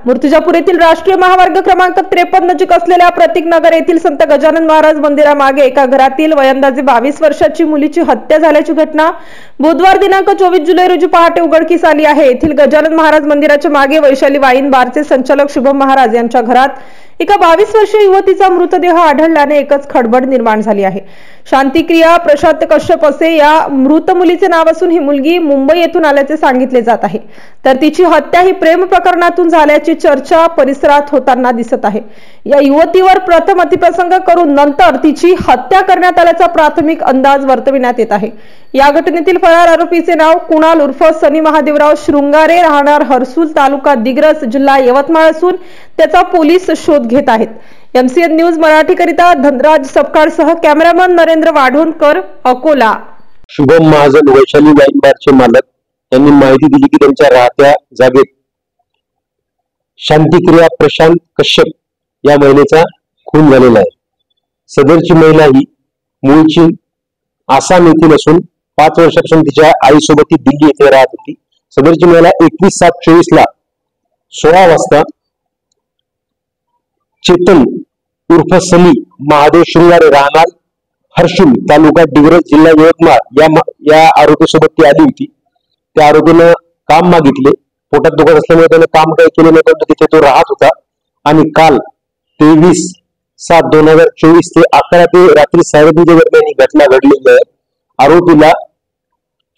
मूर्तिजापूर येथील राष्ट्रीय महामार्ग क्रमांक 53 नजीक असलेल्या प्रतीक नगर येथील संत गजानन महाराज मंदिरामागे एका घरातील वयंदाजे 22 वर्षाची मुलीची हत्या झाल्याची घटना बुधवार दिनांक 24 जुलै रोजी पहाटे उघडकीस आली आहे। येथील गजानन महाराज मंदिराच्या मागे वैशाली वाईन बारचे संचालक शुभम महाराज यांच्या घरात एका 22 वर्षीय युवतीचा मृतदेह आढळल्याने एकच खळबळ निर्माण झाली आहे। शांतिक्रिया प्रशांत कश्यप असे या मृत मुलीचे नाव असून ही मुलगी मुंबई येथून आल्याचे सांगितले जात आहे। तर तिची हत्या ही प्रेम प्रकरणातून झाल्याची चर्चा परिसरात होताना दिसत आहे। या युवतीवर प्रथम अतिप्रसंग करून नंतर तिची हत्या करण्यात आल्याचा प्राथमिक अंदाज वर्तविण्यात येत आहे। या घटनेतील फरार आरोपीचे नाव कुणाल उर्फ सनी महादेवराव शृंगारे राहणार हर्सूल तालुका दिग्रस जिल्हा यवतमाळ असून त्याचा पोलीस शोध घेत आहेत। एमसीएन न्यूज मराठी करिता धनराज सपकाळ सह कॅमेरामन नरेंद्र वाढोणकर अकोला। शुभम महाजन वैशाली वाईन बारचे मालक यांनी माहिती दिली की त्यांच्या राहत्या जागेत शांतिक्रिया प्रशांत कश्यप या महिलेचा खून झालेला आहे। सदरची महिला ही मूळची आसाम येथील असून 5 वर्षापासून तिच्या आईसोबत ती दिल्ली येथे राहत होती। सदरची महिला 21/7/24 ला 16 वाजता चेतन उर्फ सनी महादेव शृंगारे राहणार हर्षुल तालुका दिग्रस जिल्हा यवतमाळ या आरोपीसोबत ती आली होती। त्या आरोपीनं काम मागितले, पोटात दुखत असल्यामुळे त्याने काम काही केले नाही, परंतु तिथे तो राहत होता। आणि काल 23/7/2024 ते 11 ते रात्री 3:30 दरम्यान ही घटना घडलेली आहे। आरोपीला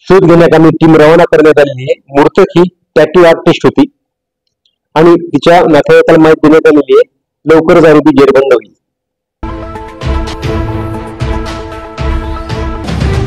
शोध घेण्यासाठी टीम रवाना करण्यात आलेली आहे। मृतक ही टॅटू आर्टिस्ट होती आणि तिच्या नातेवाईकाला माहिती देण्यात आलेली आहे। लवकरच आरोपी जेरबंद होईल।